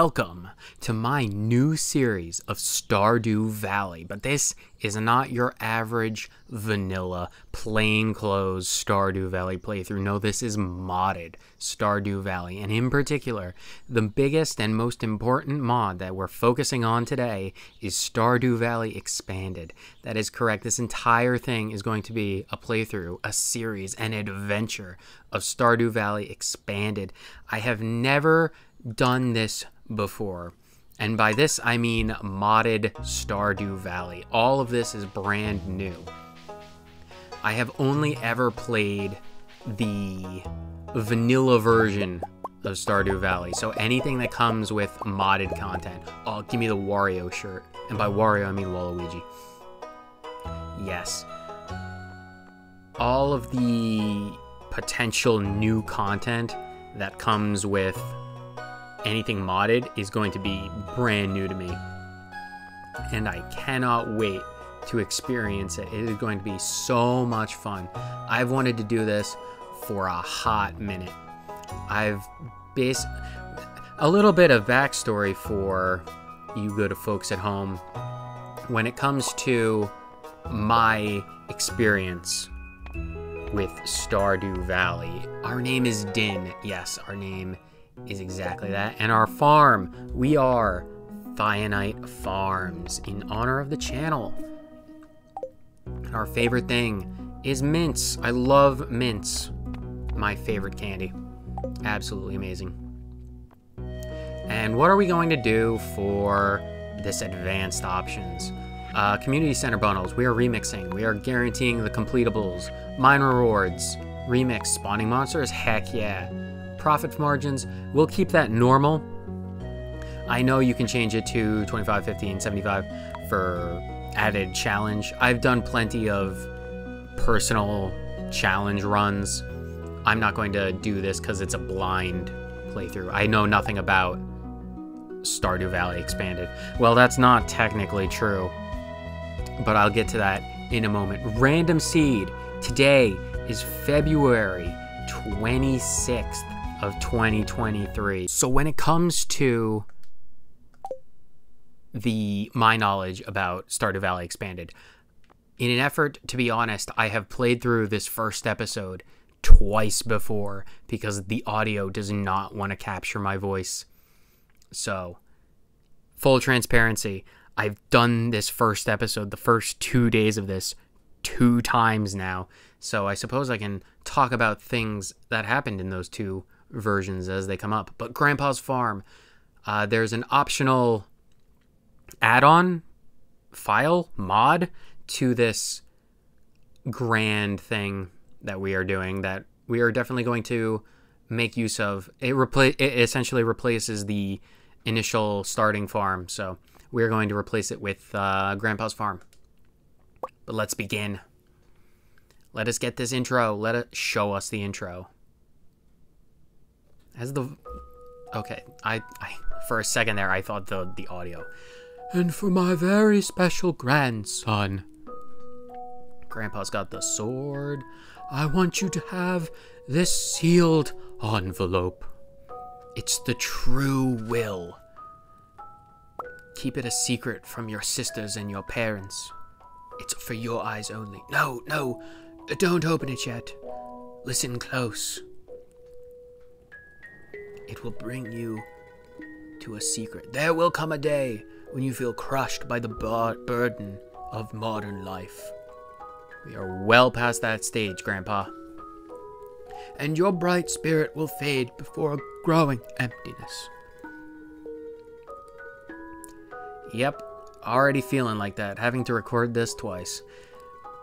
welcome to my new series of Stardew Valley. But this is not your average vanilla, plainclothes Stardew Valley playthrough. No, this is modded Stardew Valley. And in particular, the biggest and most important mod that we're focusing on today is Stardew Valley Expanded. That is correct. This entire thing is going to be a playthrough, a series, an adventure of Stardew Valley Expanded. I have never done this before, and by this I mean modded Stardew Valley. All of this is brand new. I have only ever played the vanilla version of Stardew Valley, so anything that comes with modded content. Oh, give me the Wario shirt, and by Wario I mean Waluigi. Yes, all of the potential new content that comes with anything modded is going to be brand new to me, and I cannot wait to experience it. It is going to be so much fun. I've wanted to do this for a hot minute. I've based a little bit of backstory for you good folks at home when it comes to my experience with Stardew Valley. Our name is Din. Yes, our name is exactly that. And our farm, we are Thionite Farms, in honor of the channel. And our favorite thing is mints. I love mints. My favorite candy. Absolutely amazing. And what are we going to do for this advanced options? Community center bundles. We are remixing. We are guaranteeing the compleatables. Mine rewards. Remix. Spawning monsters. Heck yeah. Profit margins, we'll keep that normal. I know you can change it to 25, 50, and 75 for added challenge. I've done plenty of personal challenge runs. I'm not going to do this because it's a blind playthrough. I know nothing about Stardew Valley Expanded. Well, that's not technically true, but I'll get to that in a moment. Random seed. Today is February 26th. Of 2023. So when it comes to my knowledge about Stardew Valley Expanded, in an effort to be honest, I have played through this first episode twice before because the audio does not want to capture my voice. So, full transparency, I've done this first episode, the first 2 days of this, 2 times now. So I suppose I can talk about things that happened in those 2 versions as they come up. But Grandpa's Farm, there's an optional add-on file mod to this grand thing that we are doing that we are definitely going to make use of. It essentially replaces the initial starting farm, so we're going to replace it with Grandpa's Farm. But let's begin. Let us get this intro. Let it show us the intro. Okay, I for a second there I thought the audio. And for my very special grandson, Grandpa's got the sword. I want you to have this sealed envelope. It's the true will. Keep it a secret from your sisters and your parents. It's for your eyes only. No, don't open it yet. Listen close. It will bring you to a secret. There will come a day when you feel crushed by the burden of modern life. We are well past that stage, Grandpa. And your bright spirit will fade before a growing emptiness. Yep, already feeling like that, having to record this twice.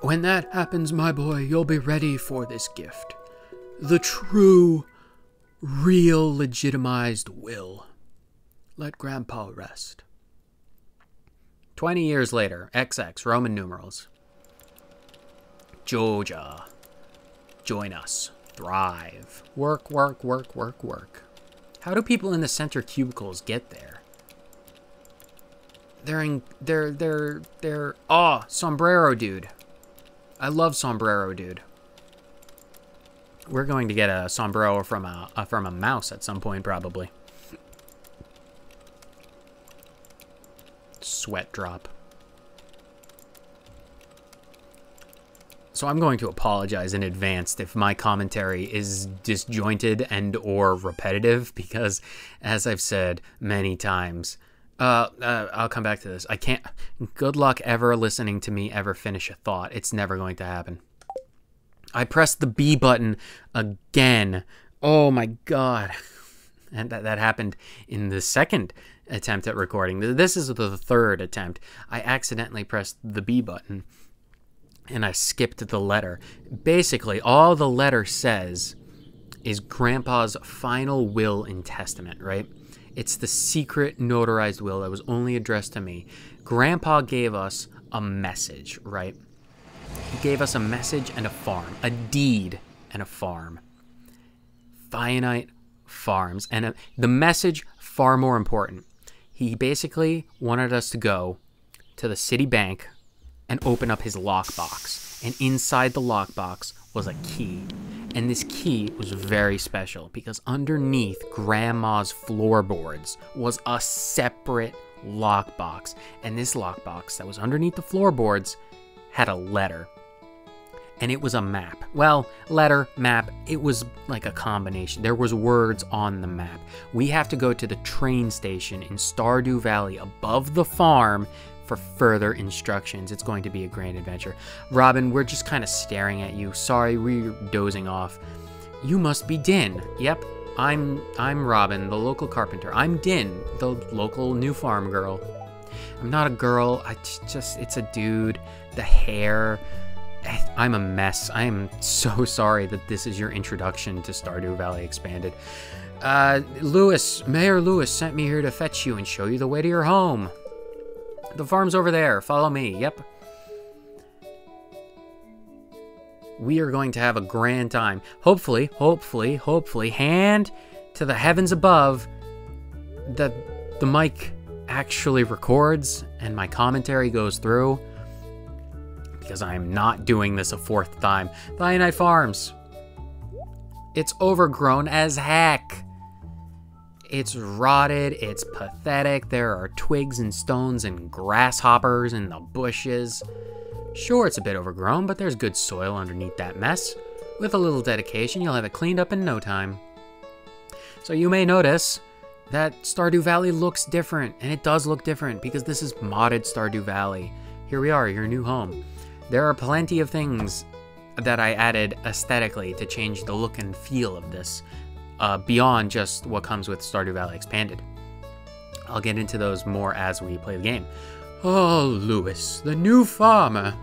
When that happens, my boy, you'll be ready for this gift. The true, real, legitimized will. Let Grandpa rest. 20 years later, XX, Roman numerals. Georgia. Join us. Thrive. Work, work, work, work, work. How do people in the center cubicles get there? Oh, Sombrero Dude. I love Sombrero Dude. We're going to get a sombrero from a mouse at some point, probably. sweat drop. So I'm going to apologize in advance if my commentary is disjointed and or repetitive, because as I've said many times, I'll come back to this. I can't, good luck ever listening to me ever finish a thought. It's never going to happen. I pressed the B button again. Oh my God. And that happened in the second attempt at recording. This is the third attempt. I accidentally pressed the B button and I skipped the letter. Basically, all the letter says is Grandpa's final will and testament, right? It's the secret notarized will that was only addressed to me. Grandpa gave us a message, right? He gave us a message and a farm, a deed and a farm. Thionite Farms. And the message, far more important. He basically wanted us to go to the city bank and open up his lockbox. And inside the lockbox was a key. And this key was very special because underneath Grandma's floorboards was a separate lockbox. And this lockbox that was underneath the floorboards had a letter. And it was a map. Well, letter, map, it was like a combination. There was words on the map. We have to go to the train station in Stardew Valley above the farm for further instructions. It's going to be a grand adventure. Robin, we're just kind of staring at you. Sorry, we're dozing off. You must be Din. Yep, I'm Robin, the local carpenter. I'm Din, the local new farm girl. I'm not a girl. It's a dude. The hair. I'm a mess. I am so sorry that this is your introduction to Stardew Valley Expanded. Mayor Lewis sent me here to fetch you and show you the way to your home. The farm's over there. Follow me. Yep. We are going to have a grand time. Hopefully, hand to the heavens above that the mic actually records and my commentary goes through, because I'm not doing this a fourth time. Thionite Farms. It's overgrown as heck. It's rotted, it's pathetic. There are twigs and stones and grasshoppers in the bushes. Sure, it's a bit overgrown, but there's good soil underneath that mess. With a little dedication, you'll have it cleaned up in no time. So you may notice that Stardew Valley looks different, and it does look different because this is modded Stardew Valley. Here we are, your new home. There are plenty of things that I added aesthetically to change the look and feel of this. Beyond just what comes with Stardew Valley Expanded. I'll get into those more as we play the game. Oh, Lewis, the new farmer.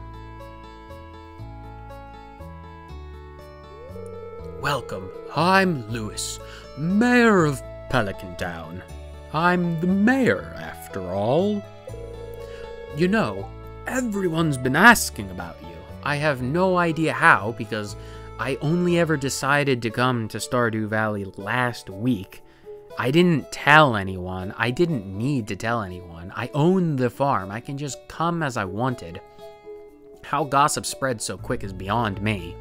Welcome, I'm Lewis, mayor of Pelican Town. I'm the mayor, after all. You know, everyone's been asking about you. I have no idea how, because I only ever decided to come to Stardew Valley last week. I didn't tell anyone. I didn't need to tell anyone. I own the farm. I can just come as I wanted. How gossip spreads so quick is beyond me.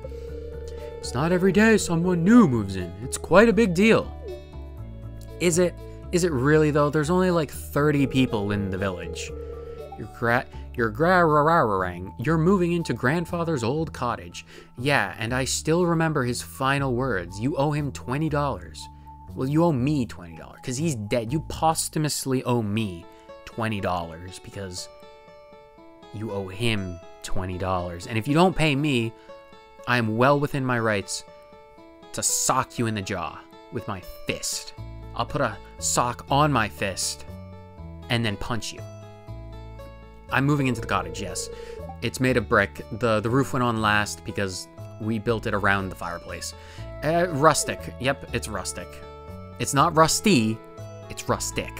It's not every day someone new moves in. It's quite a big deal. Is it? Is it really, though? There's only like 30 people in the village. You're moving into grandfather's old cottage. Yeah, and I still remember his final words. You owe him $20. Well, you owe me $20 because he's dead. You posthumously owe me $20 because you owe him $20. And if you don't pay me, I am well within my rights to sock you in the jaw with my fist. I'll put a sock on my fist and then punch you. I'm moving into the cottage, yes. It's made of brick. The roof went on last because we built it around the fireplace. Rustic. Yep, it's rustic. It's not rusty, it's rustic.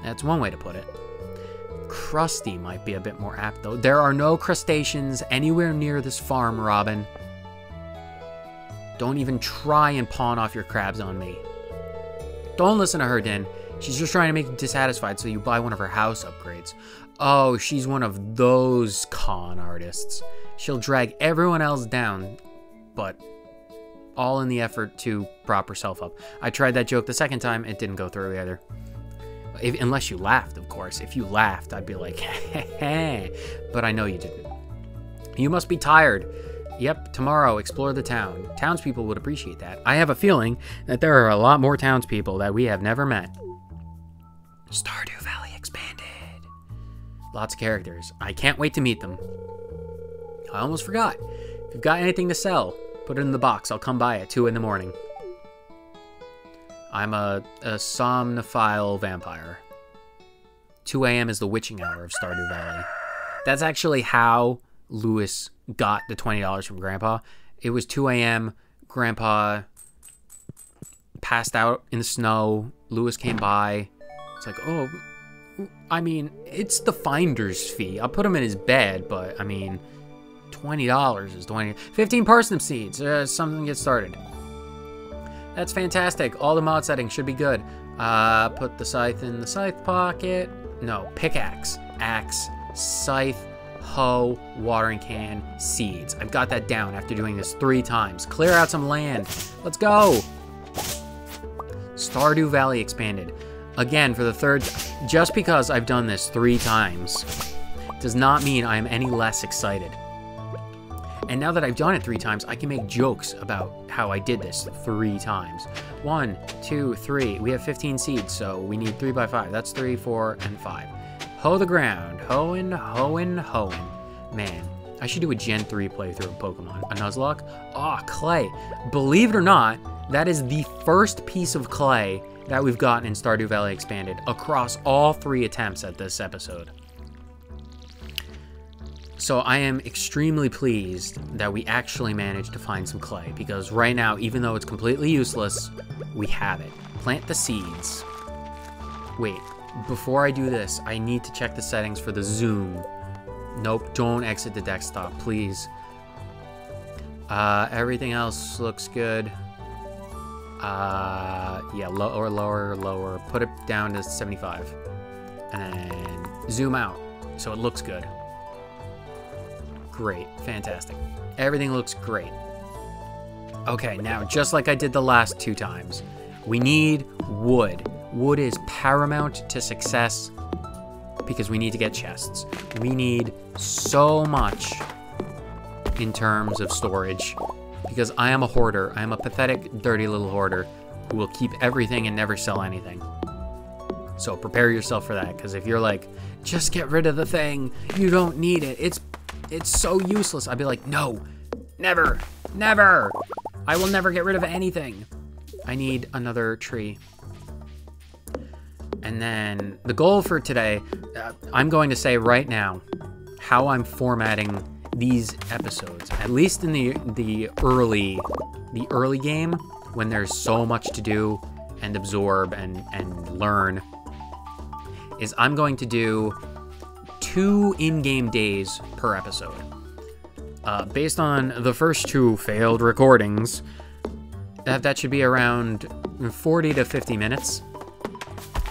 That's one way to put it. Crusty might be a bit more apt, though. There are no crustaceans anywhere near this farm, Robin. Don't even try and pawn off your crabs on me. Don't listen to her, Din. She's just trying to make you dissatisfied so you buy one of her house upgrades. Oh, she's one of those con artists. She'll drag everyone else down, but all in the effort to prop herself up. I tried that joke the second time, it didn't go through either. Unless you laughed, of course. If you laughed, I'd be like, heh. But I know you didn't. You must be tired. Yep, tomorrow, explore the town. Townspeople would appreciate that. I have a feeling that there are a lot more townspeople that we have never met. Stardew Valley expanded. Lots of characters. I can't wait to meet them. I almost forgot. If you've got anything to sell, put it in the box. I'll come by at 2 in the morning. I'm a somnophile vampire. 2 a.m. is the witching hour of Stardew Valley. That's actually how Lewis got the $20 from Grandpa. It was 2 a.m. Grandpa passed out in the snow. Lewis came by. It's like, oh, I mean, it's the finder's fee. I'll put him in his bed, but I mean, $20 is 20. 15 parsnip seeds. Something gets started. That's fantastic. All the mod settings should be good. Put the scythe in the scythe pocket. No, pickaxe, axe, scythe, hoe, watering can, seeds. I've got that down after doing this 3 times. Clear out some land. Let's go. Stardew Valley expanded. Again, for the 3rd, just because I've done this 3 times does not mean I'm any less excited. And now that I've done it 3 times, I can make jokes about how I did this 3 times. 1, 2, 3. We have 15 seeds, so we need 3 by 5. That's 3, 4, and 5. Hoe the ground. Hoeing, hoeing, hoeing. Man, I should do a Gen 3 playthrough of Pokemon. A Nuzlocke? Aw, clay. Believe it or not, that is the first piece of clay that we've gotten in Stardew Valley Expanded across all 3 attempts at this episode. So I am extremely pleased that we actually managed to find some clay, because right now, even though it's completely useless, we have it. Plant the seeds. Wait, before I do this, I need to check the settings for the zoom. Nope, don't exit the desktop, please. Everything else looks good. Yeah, lower, lower, lower. Put it down to 75. And then zoom out so it looks good. Great, fantastic. Everything looks great. Okay, now just like I did the last 2 times, we need wood. Wood is paramount to success because we need to get chests. We need so much in terms of storage because I am a hoarder. I am a pathetic, dirty little hoarder who will keep everything and never sell anything. So prepare yourself for that, because if you're like, just get rid of the thing, you don't need it, it's so useless, I'd be like, no, never, never. I will never get rid of anything. I need another tree. And then the goal for today, I'm going to say right now how I'm formatting these episodes, at least in the early game, when there's so much to do and absorb and learn, is I'm going to do 2 in-game days per episode. Based on the first 2 failed recordings, that should be around 40 to 50 minutes.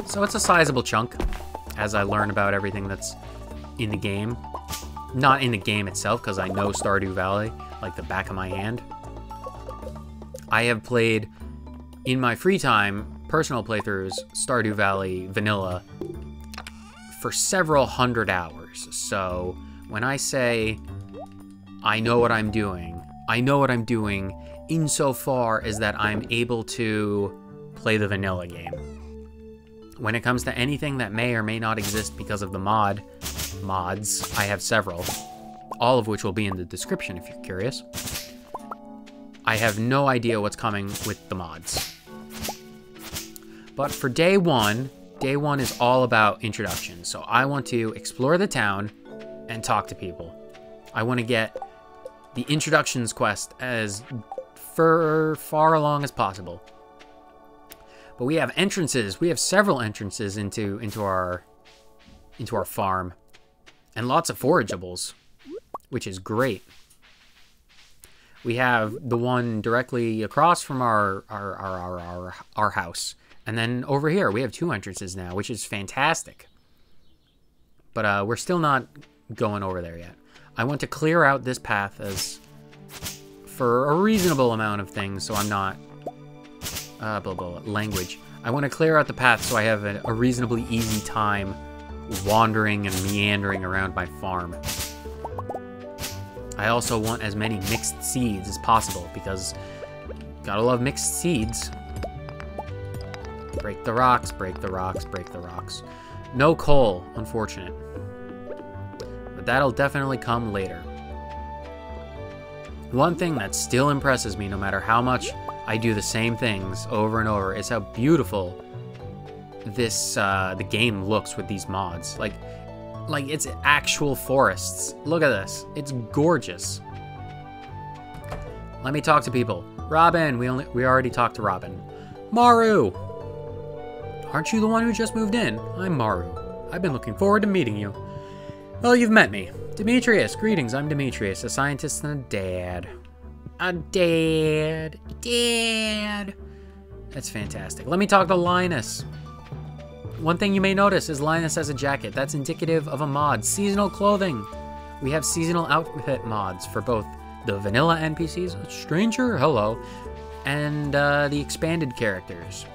So it's a sizable chunk as I learn about everything that's in the game. Not in the game itself, because I know Stardew Valley like the back of my hand. I have played, in my free time, personal playthroughs, Stardew Valley Vanilla for several hundred hours. So when I say I know what I'm doing, I know what I'm doing insofar as that I'm able to play the vanilla game. When it comes to anything that may or may not exist because of the mods, I have several, all of which will be in the description if you're curious. I have no idea what's coming with the mods. But for day one is all about introduction. So I want to explore the town and talk to people. I want to get the introductions quest as far along as possible. But we have entrances. We have several entrances into our farm, and lots of forageables, which is great. We have the one directly across from our house, and then over here we have 2 entrances now, which is fantastic. But we're still not going over there yet. I want to clear out this path for a reasonable amount of things, so I'm not language. I want to clear out the path so I have a reasonably easy time wandering and meandering around my farm. I also want as many mixed seeds as possible because gotta love mixed seeds. Break the rocks, break the rocks, break the rocks. No coal, unfortunate. But that'll definitely come later. One thing that still impresses me no matter how much I do the same things over and over is how beautiful this the game looks with these mods. Like it's actual forests. Look at this. It's gorgeous. Let me talk to people. Robin, we already talked to Robin. Maru! Aren't you the one who just moved in? I'm Maru. I've been looking forward to meeting you. Well, you've met me. Demetrius, greetings, I'm Demetrius, a scientist and a dad. A dad. Dad! That's fantastic. Let me talk to Linus. One thing you may notice is Linus has a jacket. That's indicative of a mod. Seasonal clothing. We have seasonal outfit mods for both the vanilla NPCs, Stranger, hello, and the expanded characters.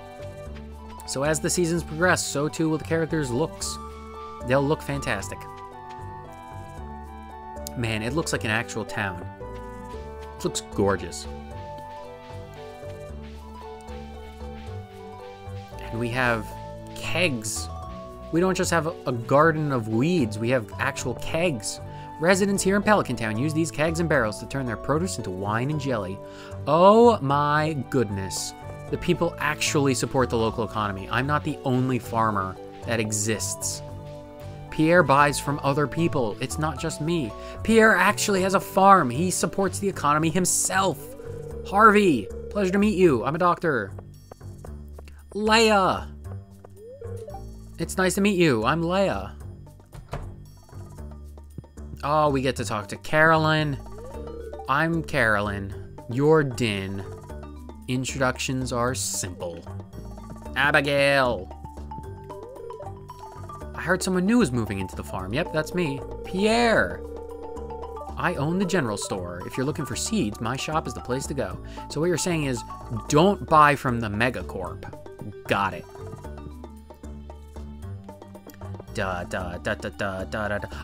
So as the seasons progress, so too will the characters' looks. They'll look fantastic. Man, it looks like an actual town. It looks gorgeous. And we have kegs. We don't just have a garden of weeds, we have actual kegs. Residents here in Pelican Town use these kegs and barrels to turn their produce into wine and jelly. Oh my goodness. The people actually support the local economy. I'm not the only farmer that exists. Pierre buys from other people. It's not just me. Pierre actually has a farm. He supports the economy himself. Harvey, pleasure to meet you. I'm a doctor. Leia. It's nice to meet you. I'm Leia. Oh, we get to talk to Carolyn. I'm Carolyn. You're Din. Introductions are simple. Abigail. I heard someone new is moving into the farm. Yep, that's me. Pierre. I own the general store. If you're looking for seeds, my shop is the place to go. So what you're saying is, don't buy from the Megacorp. Got it.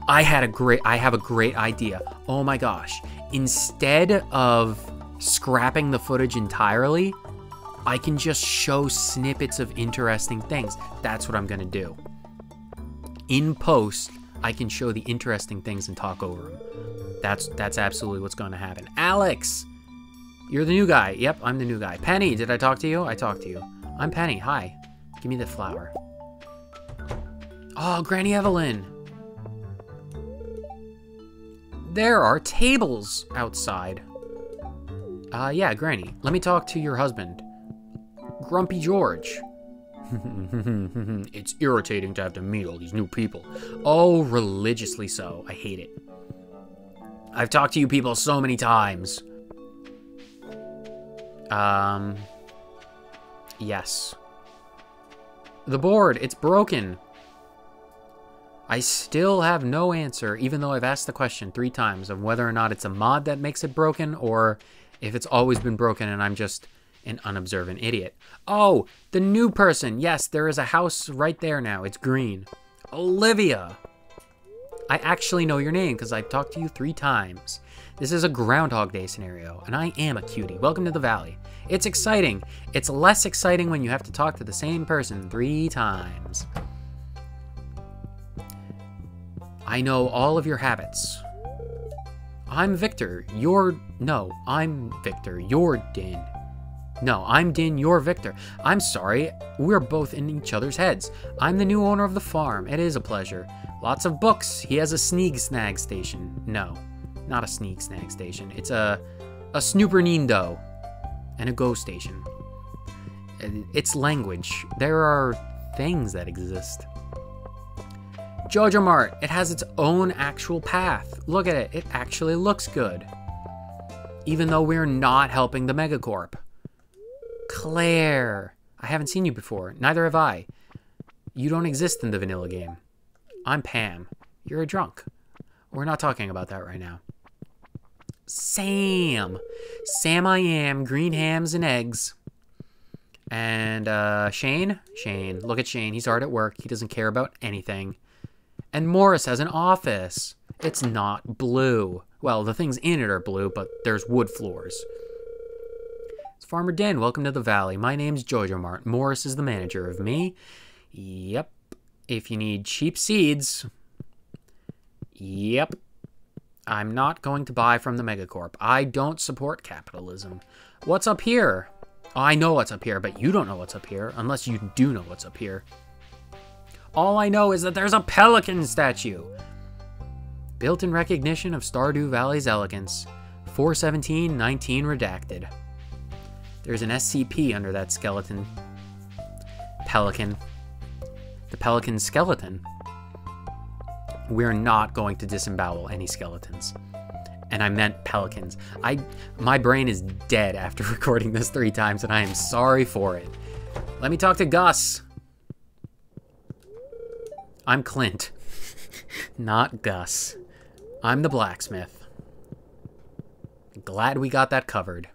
I have a great idea. Oh my gosh. Instead of scrapping the footage entirely, I can just show snippets of interesting things. That's what I'm gonna do. In post, I can show the interesting things and talk over them. That's absolutely what's gonna happen. Alex! You're the new guy. Yep, I'm the new guy. Penny, did I talk to you? I talked to you. I'm Penny, hi. Give me the flower. Oh, Granny Evelyn. There are tables outside. Yeah, Granny. Let me talk to your husband. Grumpy George. It's irritating to have to meet all these new people. Oh, religiously so. I hate it. I've talked to you people so many times. Yes. The board, it's broken. I still have no answer, even though I've asked the question 3 times of whether or not it's a mod that makes it broken or if it's always been broken and I'm just an unobservant idiot. Oh, the new person. Yes, there is a house right there now. It's green. Olivia. I actually know your name because I've talked to you 3 times. This is a Groundhog Day scenario, and I am a cutie. Welcome to the valley. It's exciting. It's less exciting when you have to talk to the same person 3 times. I know all of your habits. I'm Victor. I'm Victor. You're Din. No, I'm Din. You're Victor. I'm sorry. We're both in each other's heads. I'm the new owner of the farm. It is a pleasure. Lots of books. He has a sneak snag station. No, not a sneak snag station. It's a snooper nindo and a go station. It's language. There are things that exist. Jojo Mart, it has its own actual path. Look at it, it actually looks good. Even though we're not helping the Megacorp. Claire, I haven't seen you before, neither have I. You don't exist in the vanilla game. I'm Pam, you're a drunk. We're not talking about that right now. Sam I am, green hams and eggs. And Shane, look at Shane. He's hard at work. He doesn't care about anything. And Morris has an office. It's not blue. Well, the things in it are blue, but there's wood floors. It's Farmer Dan. Welcome to the valley. My name's Jojo Mart. Morris is the manager of me. Yep. If you need cheap seeds, yep. I'm not going to buy from the Megacorp. I don't support capitalism. What's up here? Oh, I know what's up here, but you don't know what's up here, unless you do know what's up here. All I know is that there's a pelican statue. Built in recognition of Stardew Valley's elegance. 417-19 redacted. There's an SCP under that skeleton. Pelican. The pelican skeleton. We're not going to disembowel any skeletons. And I meant pelicans. My brain is dead after recording this 3 times, and I am sorry for it. Let me talk to Gus. I'm Clint. Not Gus. I'm the blacksmith. Glad we got that covered.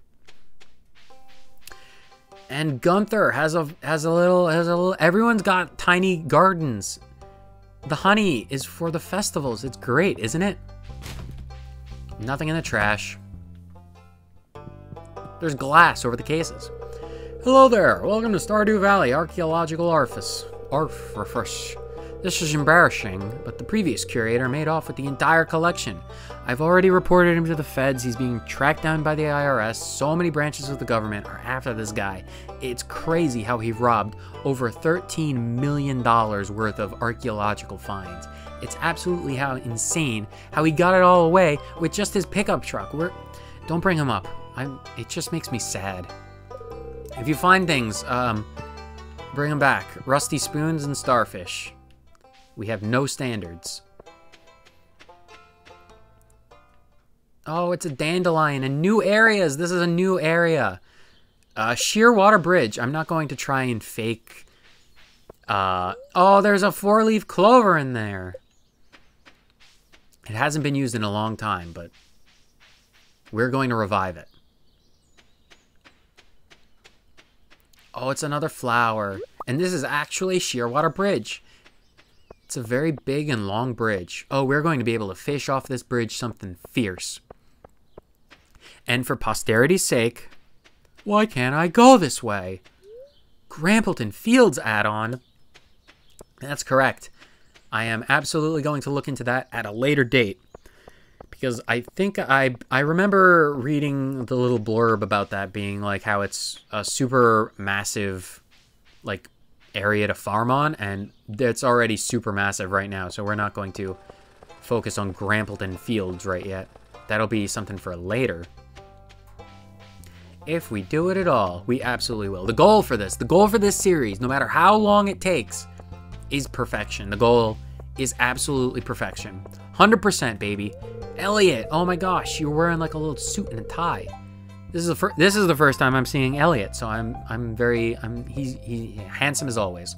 And Gunther has a little. Everyone's got tiny gardens. The honey is for the festivals. It's great, isn't it? Nothing in the trash. There's glass over the cases. Hello there. Welcome to Stardew Valley Archaeological Office. This is embarrassing, but the previous curator made off with the entire collection. I've already reported him to the feds. He's being tracked down by the IRS. So many branches of the government are after this guy. It's crazy how he robbed over $13 million worth of archaeological finds. It's absolutely insane how he got it all away with just his pickup truck. Don't bring him up. It just makes me sad. If you find things, bring them back. Rusty spoons and starfish. We have no standards. Oh, it's a dandelion and new areas. This is a new area. Shearwater Bridge. I'm not going to try and fake. Oh, there's a 4-leaf clover in there. It hasn't been used in a long time, but we're going to revive it. Oh, it's another flower. And this is actually Shearwater Bridge. It's a very big and long bridge. Oh, we're going to be able to fish off this bridge something fierce. And for posterity's sake, why can't I go this way? Grampleton Fields add-on. That's correct. I am absolutely going to look into that at a later date. Because I think I remember reading the little blurb about that being like how it's a super massive like area to farm on, and it's already super massive right now, so we're not going to focus on Grampleton Fields right yet. That'll be something for later. If we do it at all, we absolutely will. The goal for this series, no matter how long it takes, is perfection. The goal is absolutely perfection. 100%, baby. Elliot, oh my gosh, you're wearing like a little suit and a tie. This is the first time I'm seeing Elliot, so he's handsome as always.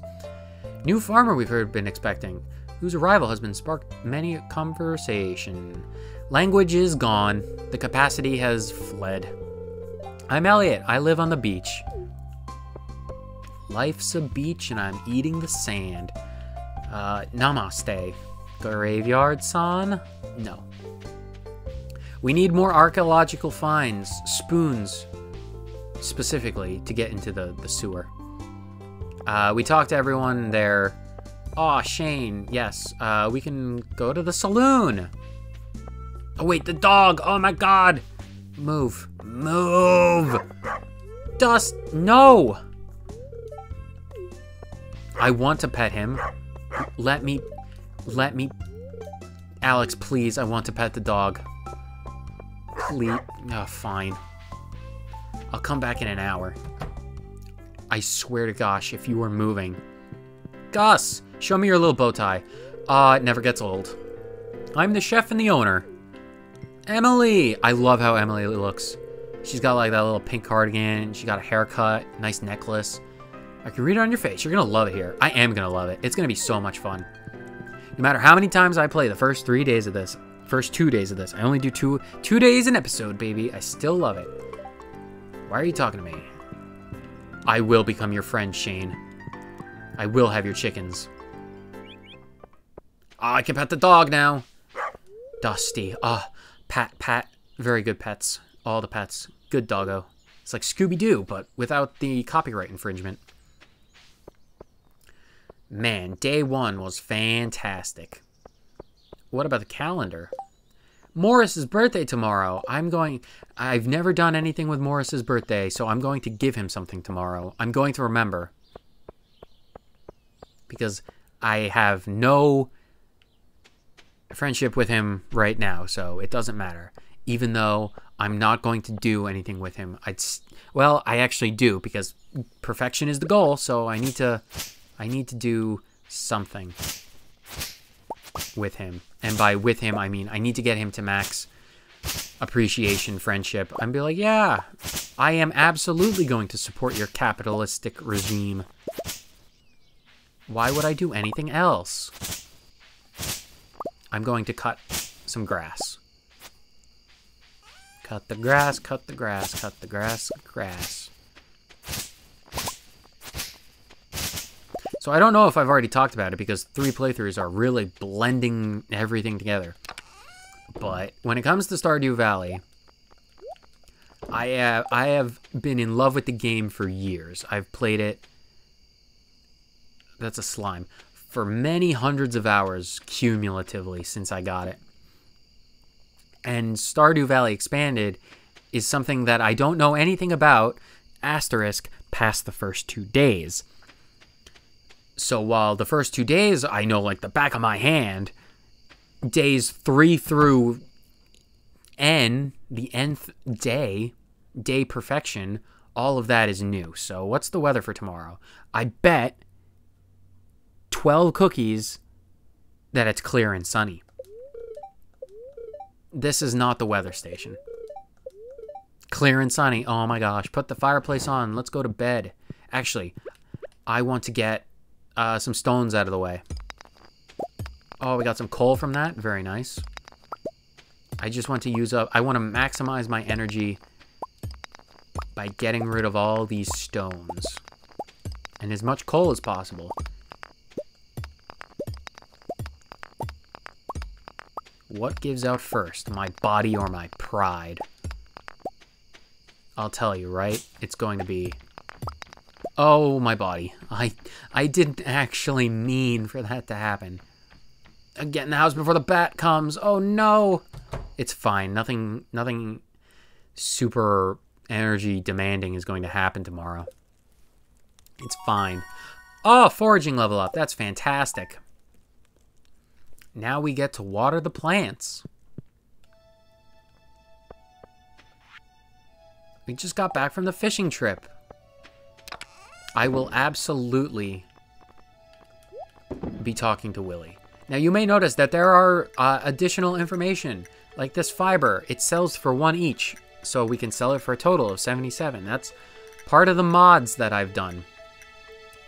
New farmer we've been expecting, whose arrival has been sparked many a conversation. Language is gone. The capacity has fled. I'm Elliot. I live on the beach. Life's a beach and I'm eating the sand. Namaste. Graveyard son? No. We need more archaeological finds, spoons, specifically, to get into the sewer. We talked to everyone there. Aw, Shane, yes. We can go to the saloon. Oh, wait, the dog. Oh, my God. Move. Move. Dust, no. I want to pet him. Let me. Alex, please, I want to pet the dog. Please. Oh, fine. I'll come back in an hour. I swear to gosh, if you were moving. Gus, show me your little bow tie. It never gets old. I'm the chef and the owner. Emily! I love how Emily looks. She's got like that little pink cardigan. She got a haircut, nice necklace. I can read it on your face. You're gonna love it here. I am gonna love it. It's gonna be so much fun. No matter how many times I play the first 2 days of this, I only do two days an episode, baby. I still love it. Why are you talking to me? I will become your friend, Shane. I will have your chickens. I can pet the dog now. Dusty. Pat. Very good pets. All the pets. Good doggo. It's like Scooby-Doo, but without the copyright infringement. Man, day 1 was fantastic. What about the calendar? Morris's birthday tomorrow. I've never done anything with Morris's birthday, so I'm going to give him something tomorrow. I'm going to remember. Because I have no friendship with him right now, so it doesn't matter. Even though I'm not going to do anything with him. Well, I actually do, because perfection is the goal, so I need to do something with him. And by with him, I mean I need to get him to max appreciation friendship. I'm be like, yeah, I am absolutely going to support your capitalistic regime. Why would I do anything else? I'm going to cut some grass. Cut the grass, cut the grass, cut the grass, grass. So I don't know if I've already talked about it because 3 playthroughs are really blending everything together. But when it comes to Stardew Valley, I have been in love with the game for years. I've played it, that's a slime, for many hundreds of hours cumulatively since I got it. And Stardew Valley Expanded is something that I don't know anything about, asterisk, past the first 2 days. So while the first 2 days I know like the back of my hand, days 3 through N, the nth day, day perfection, all of that is new. So what's the weather for tomorrow? I bet 12 cookies that it's clear and sunny. This is not the weather station. Clear and sunny. Oh my gosh. Put the fireplace on. Let's go to bed. Actually, I want to get some stones out of the way. Oh, we got some coal from that. Very nice. I just want to use up... I want to maximize my energy by getting rid of all these stones. And as much coal as possible. What gives out first? My body or my pride? I'll tell you, right? It's going to be... Oh, my body. I didn't actually mean for that to happen. Get in the house before the bat comes. Oh, no. It's fine. Nothing super energy demanding is going to happen tomorrow. It's fine. Oh, foraging level up. That's fantastic. Now we get to water the plants. We just got back from the fishing trip. I will absolutely be talking to Willy. Now you may notice that there are additional information, like this fiber. It sells for 1 each, so we can sell it for a total of 77. That's part of the mods that I've done.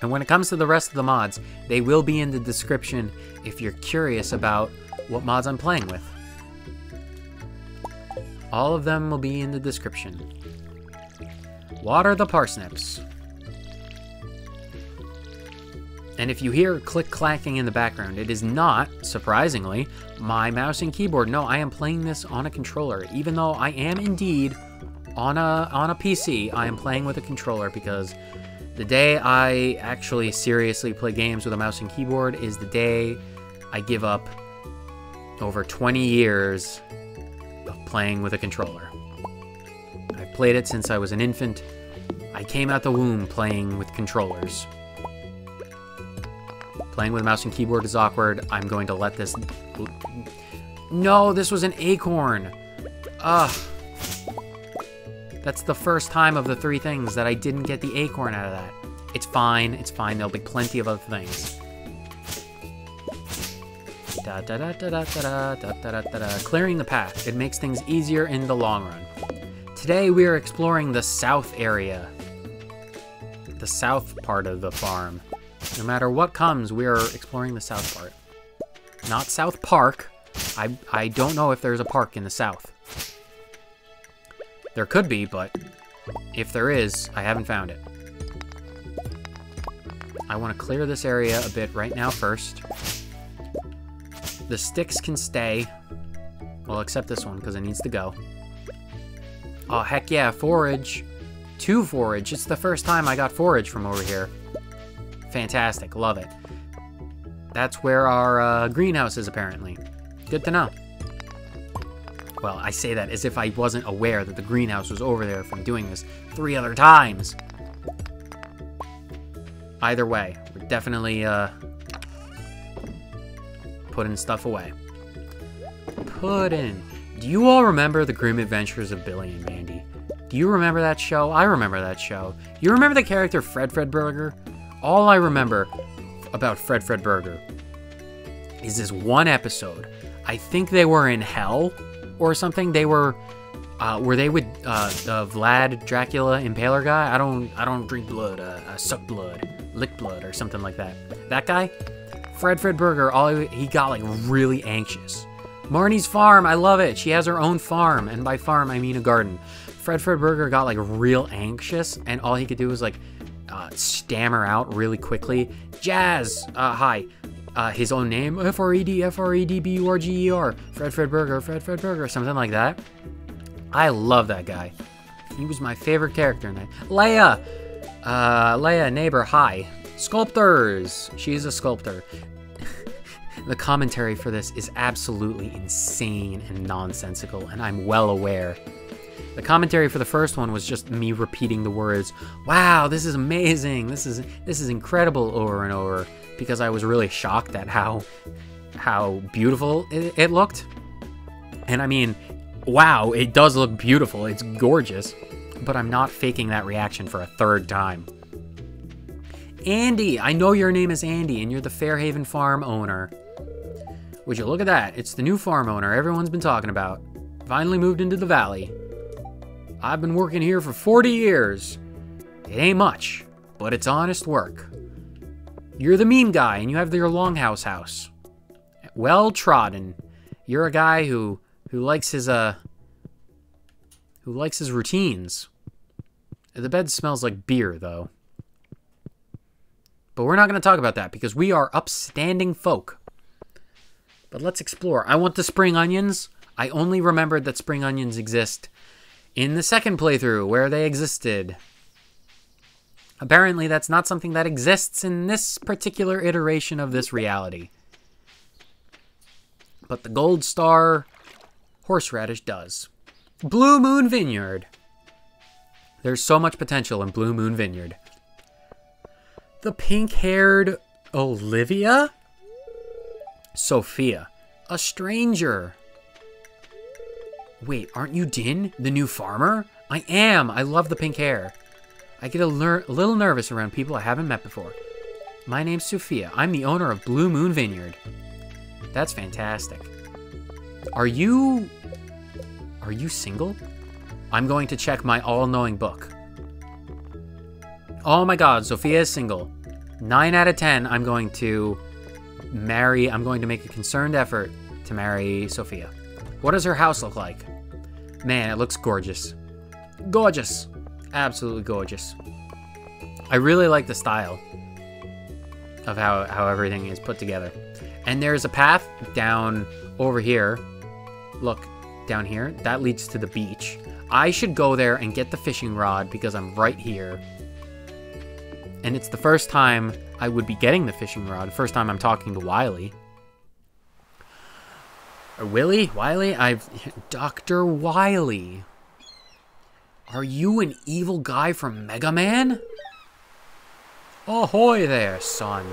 And when it comes to the rest of the mods, they will be in the description if you're curious about what mods I'm playing with. All of them will be in the description. Water the parsnips. And if you hear click-clacking in the background, it is not, surprisingly, my mouse and keyboard. No, I am playing this on a controller. Even though I am indeed on a PC, I am playing with a controller because the day I actually seriously play games with a mouse and keyboard is the day I give up over 20 years of playing with a controller. I've played it since I was an infant. I came out the womb playing with controllers. Playing with a mouse and keyboard is awkward. I'm going to let this... No, this was an acorn. Ugh. That's the first time of the 3 things that I didn't get the acorn out of that. It's fine. It's fine. There'll be plenty of other things. Clearing the path. It makes things easier in the long run. Today we are exploring the south area. The south part of the farm. No matter what comes, we are exploring the south part. Not South Park. I don't know if there's a park in the south. There could be, but if there is, I haven't found it. I want to clear this area a bit right now first. The sticks can stay. Well, except this one, because it needs to go. Oh, heck yeah, forage. 2 forage. It's the first time I got forage from over here. Fantastic. Love it. That's where our greenhouse is, apparently. Good to know. Well, I say that as if I wasn't aware that the greenhouse was over there from doing this 3 other times. Either way, we're definitely putting stuff away. Do you all remember the Grim Adventures of Billy and Mandy? Do you remember that show? I remember that show. You remember the character Fred Fredburger? All I remember about Fred Fredburger is this one episode. I think they were in hell or something. They were they with Vlad Dracula Impaler guy? I don't drink blood. I suck blood, lick blood, or something like that. That guy, Fred Fredburger. He got like really anxious. Marnie's farm, I love it. She has her own farm, and by farm I mean a garden. Fred Fredburger got like real anxious, and all he could do was like stammer out really quickly. Jazz, hi. His own name, Fredfredburger, Fred Fredburger, something like that. I love that guy. He was my favorite character in that. Leia, neighbor, hi. Sculptors, she's a sculptor. The commentary for this is absolutely insane and nonsensical, and I'm well aware. The commentary for the first one was just me repeating the words, "Wow, this is amazing. This is incredible," over and over, because I was really shocked at how beautiful it looked. And I mean, wow, it does look beautiful. It's gorgeous, but I'm not faking that reaction for a 3rd time. Andy, I know your name is Andy, and you're the Fairhaven farm owner. Would you look at that? It's the new farm owner everyone's been talking about. Finally moved into the valley. I've been working here for 40 years. It ain't much, but it's honest work. You're the mean guy, and you have your longhouse house. Well trodden. You're a guy who likes his routines. The bed smells like beer, though. But we're not going to talk about that, because we are upstanding folk. But let's explore. I want the spring onions. I only remembered that spring onions exist in the 2nd playthrough, where they existed. Apparently, that's not something that exists in this particular iteration of this reality. But the Gold Star horseradish does. Blue Moon Vineyard. There's so much potential in Blue Moon Vineyard. The pink-haired Olivia? Sophia. A stranger. Wait, aren't you Din, the new farmer? I am. I love the pink hair. I get a little nervous around people I haven't met before. My name's Sophia. I'm the owner of Blue Moon Vineyard. That's fantastic. Are you single? I'm going to check my all-knowing book. Oh my god, Sophia is single. 9 out of 10, I'm going to make a concerted effort to marry Sophia. What does her house look like? Man, it looks gorgeous. Gorgeous. Absolutely gorgeous. I really like the style of how everything is put together. And there's a path down over here. Look, down here. That leads to the beach. I should go there and get the fishing rod because I'm right here. And it's the first time I would be getting the fishing rod. First time I'm talking to Wily. Or Willy? Wily? Dr. Wily. Are you an evil guy from Mega Man? Ahoy there, son.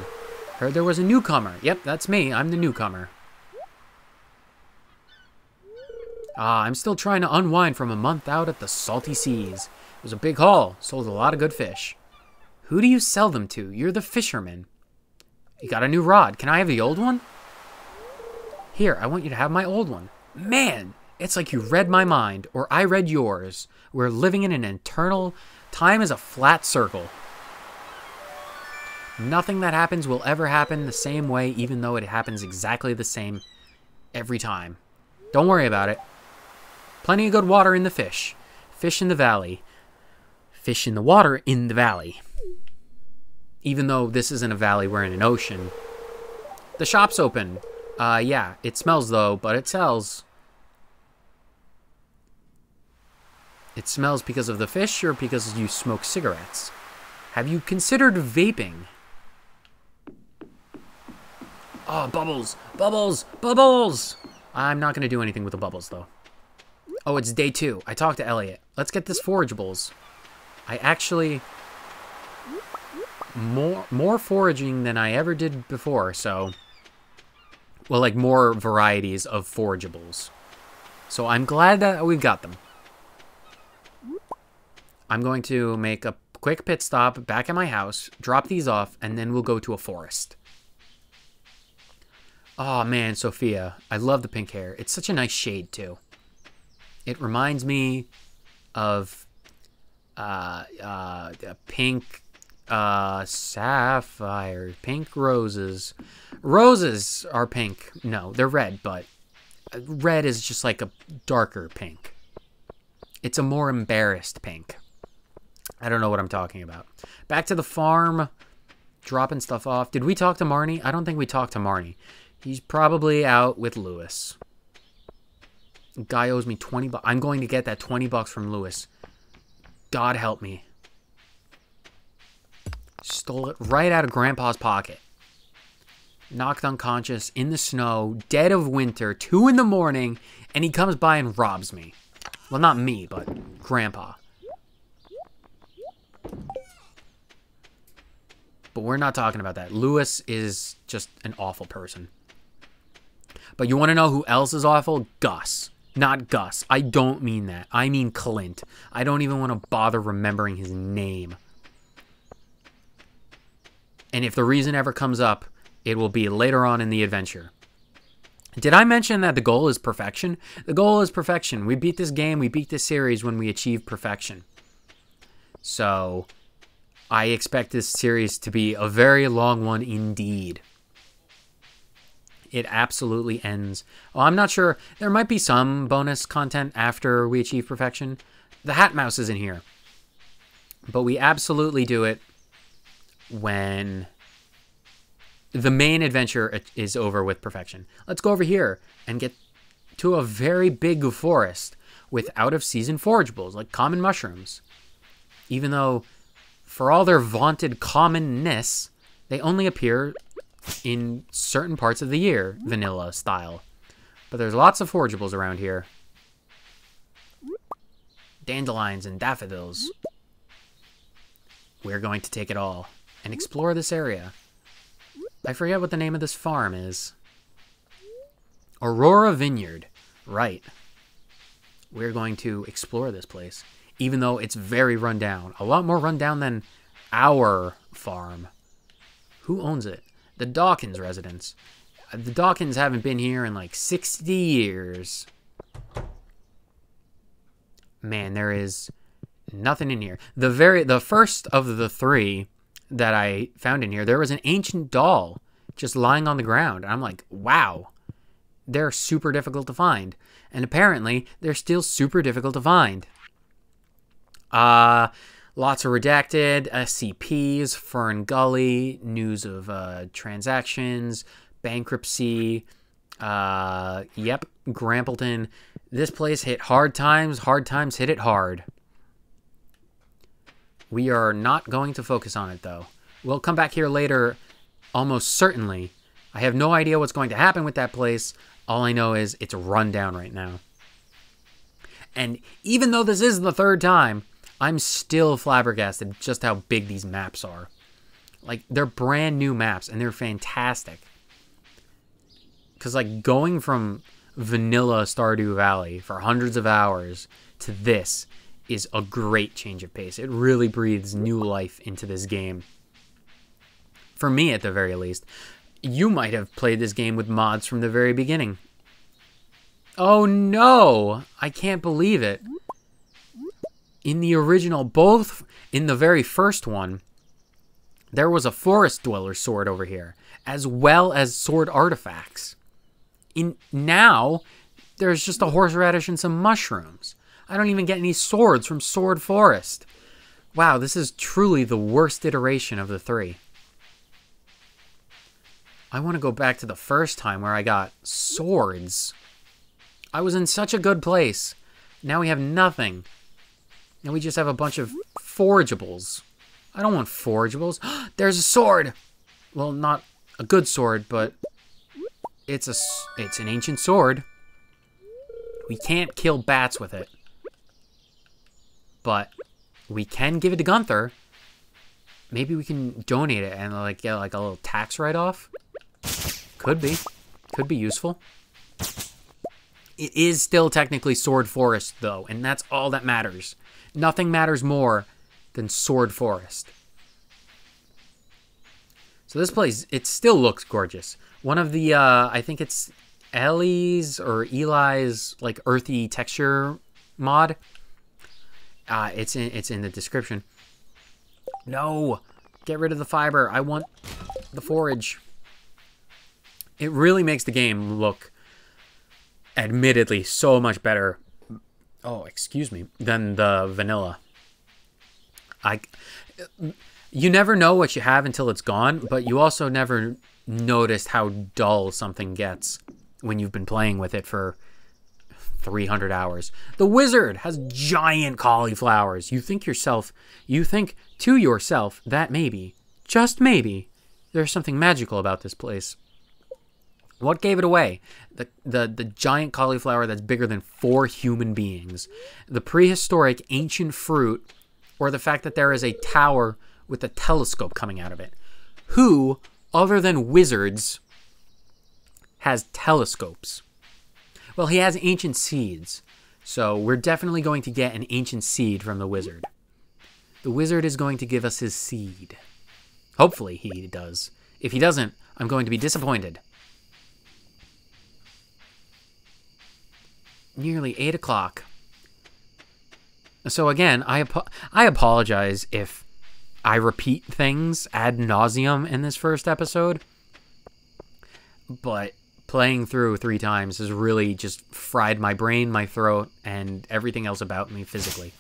Heard there was a newcomer. Yep, that's me. I'm the newcomer. I'm still trying to unwind from a month out at the salty seas. It was a big haul. Sold a lot of good fish. Who do you sell them to? You're the fisherman. You got a new rod. Can I have the old one? Here, I want you to have my old one. Man, it's like you read my mind, or I read yours. We're living in an eternal... Time is a flat circle. Nothing that happens will ever happen the same way, even though it happens exactly the same every time. Don't worry about it. Plenty of good water in the fish. Fish in the valley. Fish in the water in the valley. Even though this isn't a valley, we're in an ocean. The shop's open. Yeah, it smells though, but it sells. It smells because of the fish or because you smoke cigarettes? Have you considered vaping? Oh, bubbles! Bubbles! Bubbles! I'm not going to do anything with the bubbles, though. Oh, it's day 2. I talked to Elliot. Let's get this forageables. I actually... More foraging than I ever did before, so... Well, like, more varieties of forageables. So I'm glad that we've got them. I'm going to make a quick pit stop back at my house, drop these off, and then we'll go to a forest. Oh man, Sophia. I love the pink hair. It's such a nice shade, too. It reminds me of pink sapphire, pink roses. Roses are pink. No, they're red, but red is just like a darker pink. It's a more embarrassed pink. I don't know what I'm talking about. Back to the farm, dropping stuff off. Did we talk to Marnie? I don't think we talked to Marnie. He's probably out with Lewis. Guy owes me 20 bucks. I'm going to get that 20 bucks from Lewis. God help me. Stole it right out of Grandpa's pocket. Knocked unconscious in the snow, dead of winter, 2 in the morning, and he comes by and robs me. Well, not me, but Grandpa. But we're not talking about that. Lewis is just an awful person. But you want to know who else is awful? Gus. Not Gus. I don't mean that. I mean Clint. I don't even want to bother remembering his name. And if the reason ever comes up, it will be later on in the adventure. Did I mention that the goal is perfection? The goal is perfection. We beat this game, we beat this series when we achieve perfection. So, I expect this series to be a very long one indeed. It absolutely ends. Well, I'm not sure. There might be some bonus content after we achieve perfection. The Hat Mouse is in here. But we absolutely do it when the main adventure is over with perfection. Let's go over here and get to a very big forest with out-of-season forageables, like common mushrooms. Even though, for all their vaunted commonness, they only appear in certain parts of the year, vanilla style. But there's lots of forageables around here. Dandelions and daffodils. We're going to take it all and explore this area. I forget what the name of this farm is. Aurora Vineyard. Right. We're going to explore this place, even though it's very run down. A lot more run down than our farm. Who owns it? The Dawkins residence. The Dawkins haven't been here in like 60 years. Man, there is nothing in here. The first of the 3 that I found in here, there was an ancient doll just lying on the ground. And I'm like, wow, they're super difficult to find. And apparently, they're still super difficult to find. Lots of redacted, SCPs, Fern Gully, news of transactions, bankruptcy, yep, Grampleton. This place hit hard times hit it hard. We are not going to focus on it, though. We'll come back here later, almost certainly. I have no idea what's going to happen with that place. All I know is it's run down right now. And even though this is the 3rd time, I'm still flabbergasted just how big these maps are. Like, they're brand new maps, and they're fantastic. Because, like, going from vanilla Stardew Valley for hundreds of hours to this is a great change of pace. It really breathes new life into this game. For me, at the very least. You might have played this game with mods from the very beginning. Oh no! I can't believe it. In the original, both in the very first one, there was a forest dweller sword over here, as well as sword artifacts. Now, there's just a horseradish and some mushrooms. I don't even get any swords from Sword Forest. Wow, this is truly the worst iteration of the 3. I want to go back to the first time where I got swords. I was in such a good place. Now we have nothing. Now we just have a bunch of forageables. I don't want forageables. There's a sword! Well, not a good sword, but it's an ancient sword. We can't kill bats with it. But we can give it to Gunther. Maybe we can donate it and like get like a little tax write-off. Could be. Could be useful. It is still technically Sword Forest, though, and that's all that matters. Nothing matters more than Sword Forest. So this place, it still looks gorgeous. One of the, I think it's Ellie's or Eli's, like, earthy texture mod. It's in the description. No! Get rid of the fiber. I want the forage. It really makes the game look, admittedly, so much better, than the vanilla. You never know what you have until it's gone, but you also never noticed how dull something gets when you've been playing with it for 300 hours. The wizard has giant cauliflowers. You think to yourself that maybe, just maybe, there's something magical about this place. What gave it away? The giant cauliflower that's bigger than 4 human beings, the prehistoric ancient fruit, or the fact that there is a tower with a telescope coming out of it. Who, other than wizards, has telescopes? Well, he has ancient seeds, so we're definitely going to get an ancient seed from the wizard. The wizard is going to give us his seed. Hopefully he does. If he doesn't, I'm going to be disappointed. Nearly 8 o'clock. So again, I apologize if I repeat things ad nauseum in this first episode, but playing through 3 times has really just fried my brain, my throat, and everything else about me physically.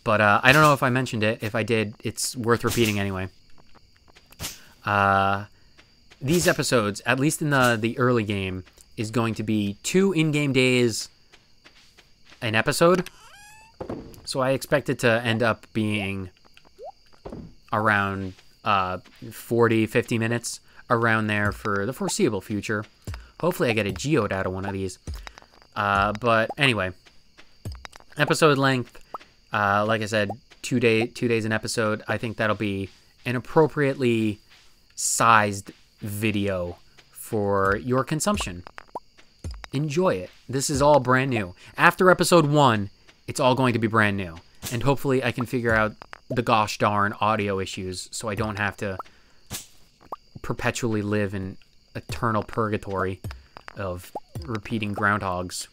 But I don't know if I mentioned it. If I did, it's worth repeating anyway. These episodes, at least in the early game, is going to be 2 in-game days an episode. So I expect it to end up being around 40, 50 minutes, around there for the foreseeable future. Hopefully I get a geode out of one of these. But anyway, episode length, like I said, 2 days an episode. I think that'll be an appropriately sized video for your consumption. Enjoy it. This is all brand new. After episode 1, it's all going to be brand new. And hopefully I can figure out the gosh darn audio issues so I don't have to perpetually live in eternal purgatory of repeating groundhogs.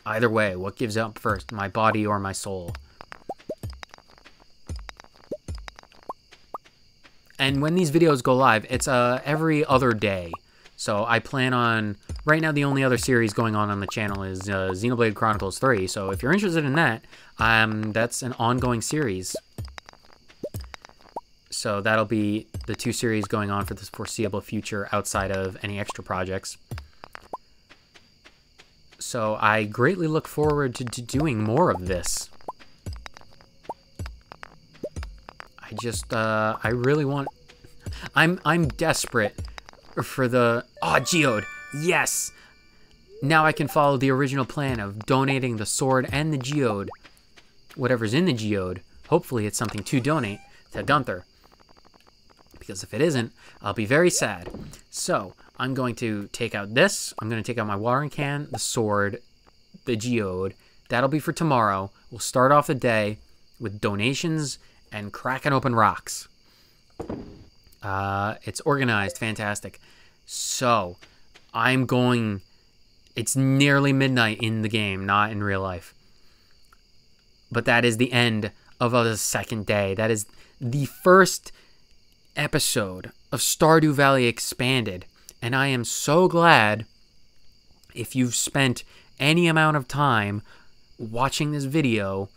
Either way, what gives up first, my body or my soul? And when these videos go live, it's every other day. So I plan on... Right now, the only other series going on the channel is Xenoblade Chronicles 3. So if you're interested in that, that's an ongoing series. So that'll be the 2 series going on for the foreseeable future outside of any extra projects. So I greatly look forward to doing more of this. I really want... I'm desperate for the... Oh, geode! Yes! Now I can follow the original plan of donating the sword and the geode. Whatever's in the geode. Hopefully it's something to donate to Gunther. Because if it isn't, I'll be very sad. So, I'm going to take out this. I'm going to take out my watering can, the sword, the geode. That'll be for tomorrow. We'll start off the day with donations and cracking open rocks. It's organized. Fantastic. So, it's nearly midnight in the game, not in real life. But that is the end of the second day. That is the first episode of Stardew Valley Expanded. And I am so glad if you've spent any amount of time watching this video,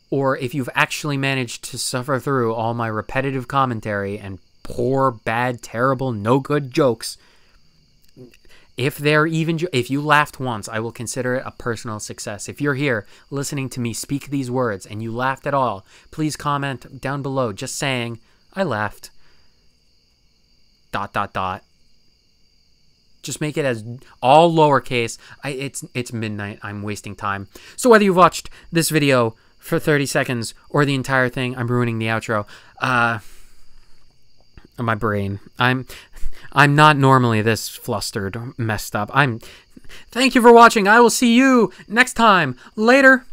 or if you've actually managed to suffer through all my repetitive commentary and poor, bad, terrible, no good jokes, if you laughed once, I will consider it a personal success. If you're here listening to me speak these words and you laughed at all, please comment down below just saying, I laughed. ... Just make it as all lowercase. It's midnight. I'm wasting time. So whether you've watched this video for 30 seconds or the entire thing, I'm ruining the outro. My brain. I'm not normally this flustered, messed up. Thank you for watching. I will see you next time. Later.